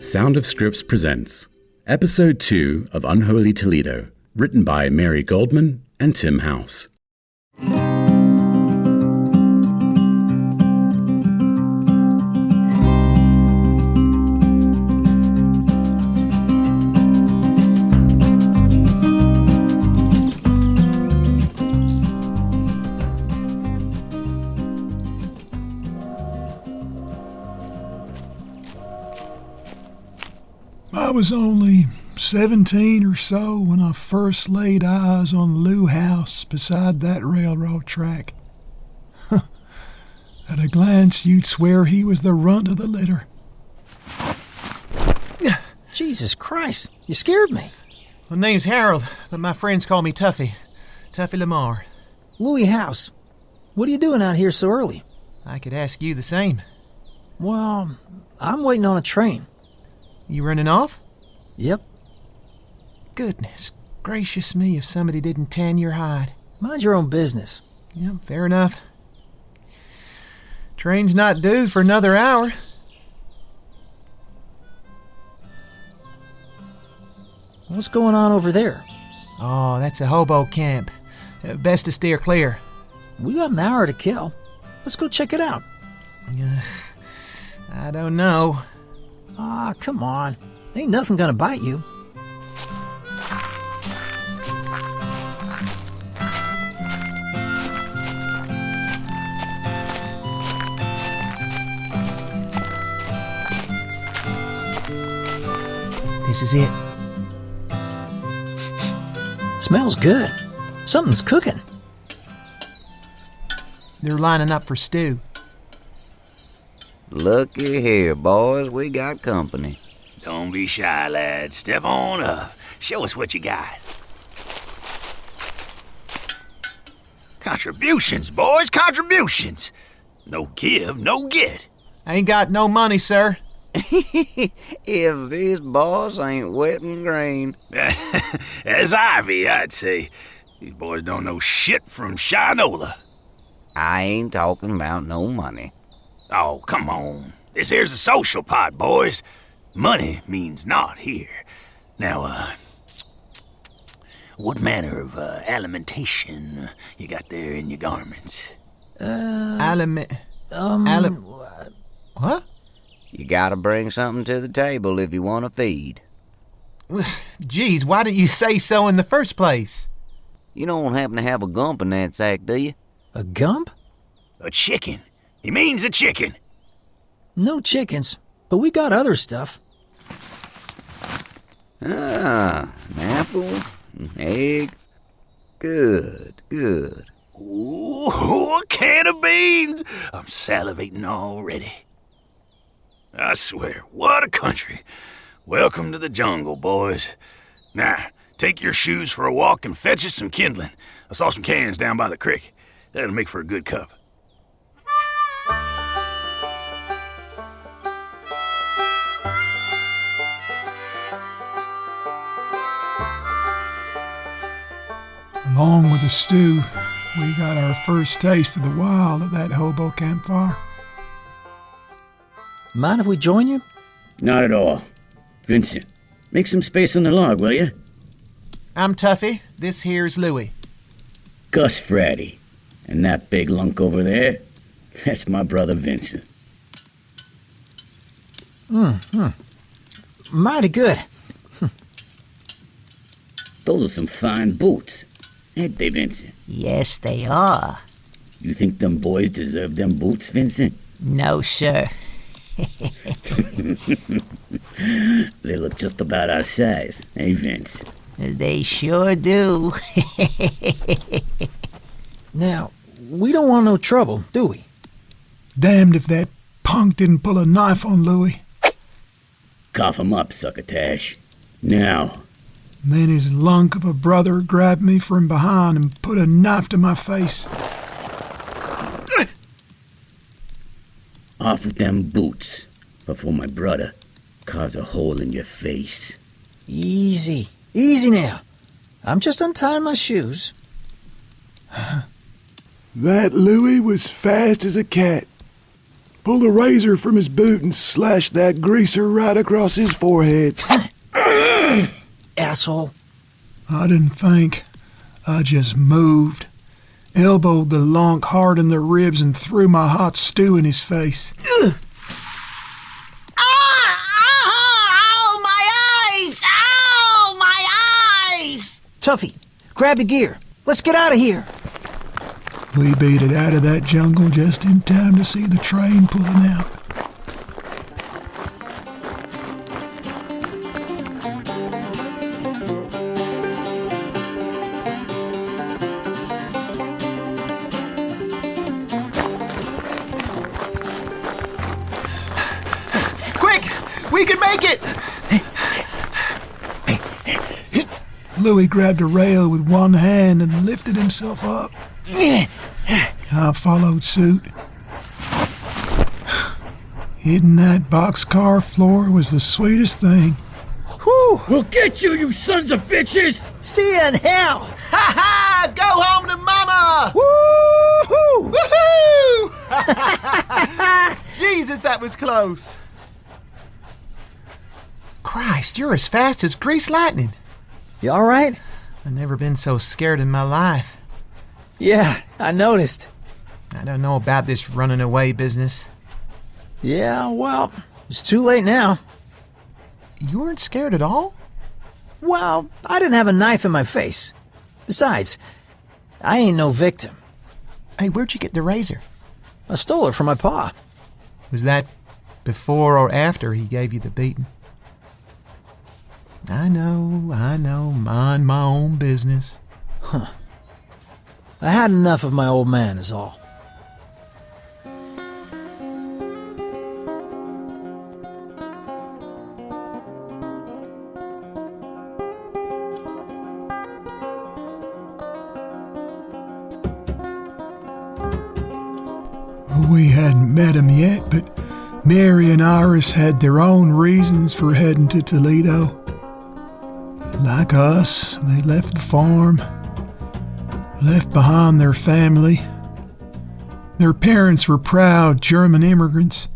Sound of Scripts presents Episode 2 of Unholy Toledo, written by Mary Goldman and Tim House. I was only 17 or so when I first laid eyes on Lou House beside that railroad track. At a glance, you'd swear he was the runt of the litter. Jesus Christ, you scared me. My name's Harold, but my friends call me Tuffy. Tuffy Lamar. Louis House, what are you doing out here so early? I could ask you the same. Well, I'm waiting on a train. You running off? Yep. Goodness gracious me if somebody didn't tan your hide. Mind your own business. Yeah, fair enough. Train's not due for another hour. What's going on over there? Oh, that's a hobo camp. Best to steer clear. We got an hour to kill. Let's go check it out. I don't know. Ah, come on. Ain't nothing gonna bite you. This is it. Smells good. Something's cooking. They're lining up for stew. Looky here, boys, we got company. Don't be shy, lad. Step on up. Show us what you got. Contributions, boys, contributions. No give, no get. I ain't got no money, sir. If this boss ain't wetting grain. As Ivy, I'd say. These boys don't know shit from Shinola. I ain't talking about no money. Oh, come on. This here's a social pot, boys. Money means naught here. Now, what manner of alimentation you got there in your garments? What? You gotta bring something to the table if you want to feed. Geez, why didn't you say so in the first place? You don't happen to have a gump in that sack, do you? A gump? A chicken. He means a chicken. No chickens, but we got other stuff. Ah, an apple, an egg. Good. Ooh, a can of beans. I'm salivating already. I swear, what a country. Welcome to the jungle, boys. Now, take your shoes for a walk and fetch us some kindling. I saw some cans down by the creek. That'll make for a good cup. Along with the stew, we got our first taste of the wild at that hobo campfire. Mind if we join you? Not at all. Vincent, make some space on the log, will you? I'm Tuffy. This here's Louie. Gus Fratty. And that big lunk over there, that's my brother Vincent. Mighty good. Those are some fine boots, ain't they, Vincent? Yes, they are. You think them boys deserve them boots, Vincent? No, sir. They look just about our size, eh, Vince? They sure do. Now, we don't want no trouble, do we? Damned if that punk didn't pull a knife on Louis. Cough him up, succotash. Now. Then his lunk of a brother grabbed me from behind and put a knife to my face. Off with them boots before my brother carves a hole in your face. Easy now. I'm just untying my shoes. That Louis was fast as a cat. pulled a razor from his boot and slashed that greaser right across his forehead. Asshole. I didn't think. I just moved, elbowed the lonk hard in the ribs and threw my hot stew in his face. Ow, my eyes! Ow, my eyes! Tuffy, grab your gear. Let's get out of here. We beat it out of that jungle just in time to see the train pulling out. Quick! We can make it! Louis grabbed a rail with one hand and lifted himself up. I followed suit. Hitting that boxcar floor was the sweetest thing. Whew! We'll get you, you sons of bitches! See ya in hell! Ha ha! Go home to mama! Woo-hoo! Woohoo! Jesus, that was close. Christ, you're as fast as greased lightning. You all right? I've never been so scared in my life. Yeah, I noticed. I don't know about this running away business. Yeah, well, it's too late now. You weren't scared at all? Well, I didn't have a knife in my face. Besides, I ain't no victim. Hey, where'd you get the razor? I stole it from my pa. Was that before or after he gave you the beating? I know, mind my own business. I had enough of my old man is all. We hadn't met him yet, but Mary and Iris had their own reasons for heading to Toledo. Like us, they left the farm, left behind their family. Their parents were proud German immigrants.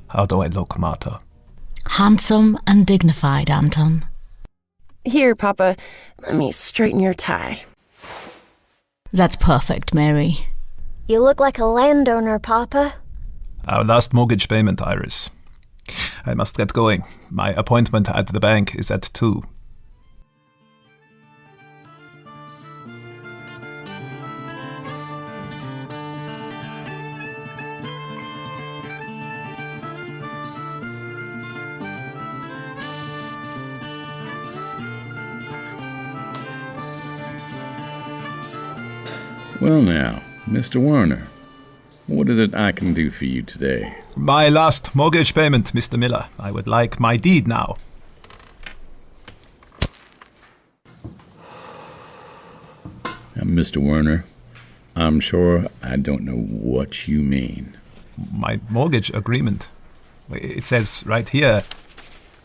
How do I look, Martha? Handsome and dignified, Anton. Here, Papa, let me straighten your tie. That's perfect, Mary. You look like a landowner, Papa. Our last mortgage payment, Iris. I must get going. My appointment at the bank is at 2. Well now, Mr. Warner, what is it I can do for you today? My last mortgage payment, Mr. Miller. I would like my deed now. Mr. Warner, I'm sure I don't know what you mean. My mortgage agreement. It says right here,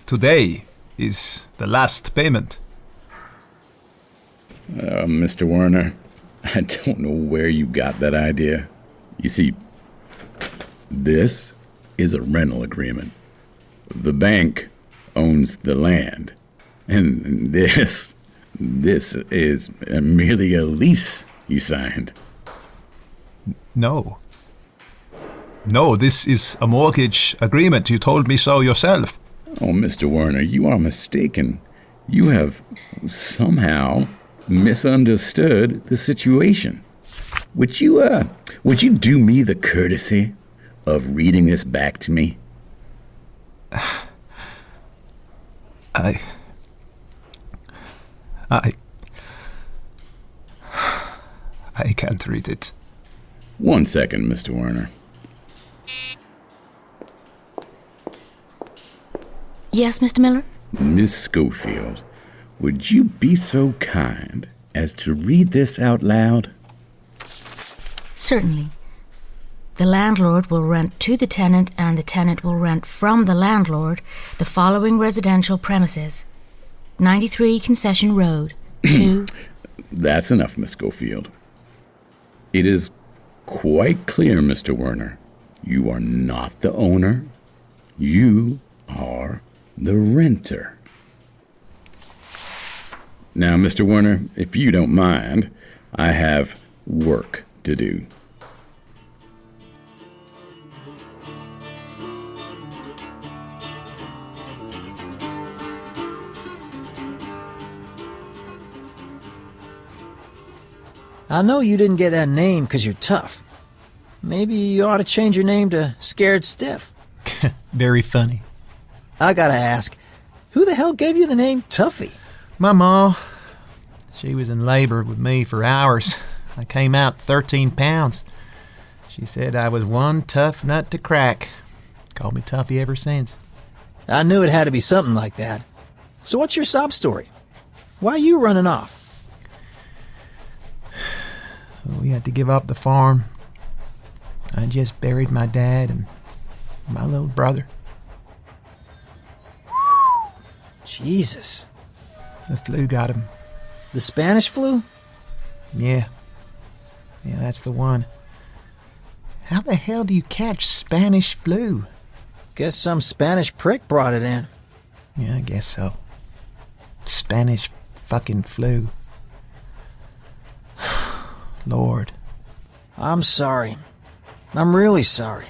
today is the last payment. Mr. Warner, I don't know where you got that idea. You see, this is a rental agreement. The bank owns the land. And this is merely a lease you signed. No, this is a mortgage agreement. You told me so yourself. Oh, Mr. Warner, you are mistaken. You have somehow misunderstood the situation. Would you do me the courtesy of reading this back to me? I can't read it. 1 second, Mr. Warner. Yes, Mr. Miller? Miss Schofield, would you be so kind as to read this out loud? Certainly. The landlord will rent to the tenant and the tenant will rent from the landlord the following residential premises. 93 Concession Road, 2... That's enough, Miss Schofield. It is quite clear, Mr. Werner. You are not the owner. You are the renter. Now, Mr. Werner, if you don't mind, I have work to do. I know you didn't get that name because you're tough. Maybe you ought to change your name to Scared Stiff. Very funny. I gotta ask, who the hell gave you the name Tuffy? My ma. She was in labor with me for hours. I came out 13 pounds. She said I was one tough nut to crack. Called me Tuffy ever since. I knew it had to be something like that. So what's your sob story? Why are you running off? We had to give up the farm. I just buried my dad and my little brother. Jesus. The flu got him. The Spanish flu? Yeah. Yeah, that's the one. How the hell do you catch Spanish flu? Guess some Spanish prick brought it in. Yeah, I guess so. Spanish fucking flu. Lord. I'm sorry. I'm really sorry.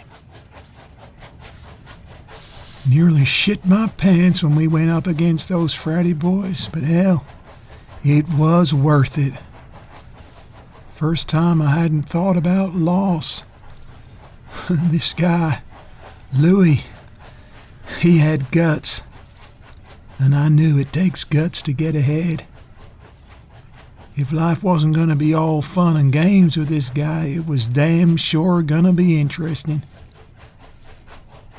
Nearly shit my pants when we went up against those fratty boys, but hell, it was worth it. First time I hadn't thought about loss. This guy, Louis, he had guts. And I knew it takes guts to get ahead. If life wasn't gonna be all fun and games with this guy, it was damn sure gonna be interesting.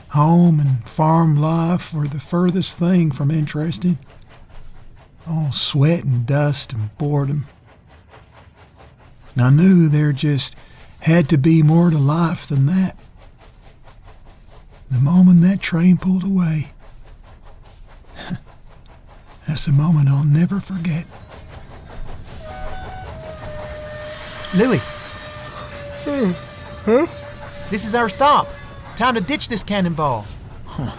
Home and farm life were the furthest thing from interesting. All sweat and dust and boredom. I knew there just had to be more to life than that. The moment that train pulled away, that's a moment I'll never forget. Louis. Huh? This is our stop. Time to ditch this cannonball. Huh.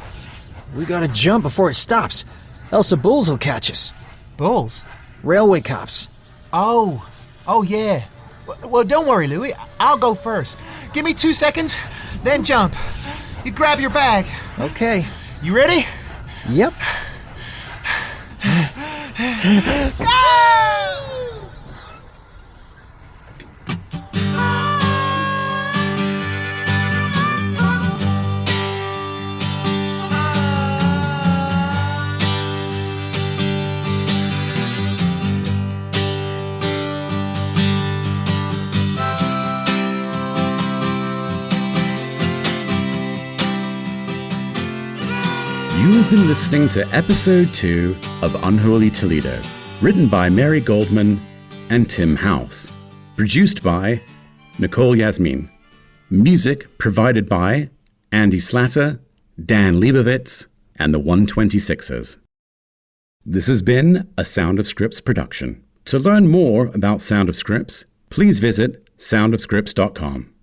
We gotta jump before it stops, else the bulls will catch us. Bulls? Railway cops. Oh yeah. Well, don't worry, Louis. I'll go first. Give me 2 seconds, then jump. You grab your bag. Okay. You ready? Yep. You've been listening to Episode 2 of Unholy Toledo, written by Mary Goldman and Tim House. Produced by Nicole Yazmin. Music provided by Andy Slatter, Dan Leibovitz, and the 126ers. This has been a Sound of Scripts production. To learn more about Sound of Scripts, please visit soundofscripts.com.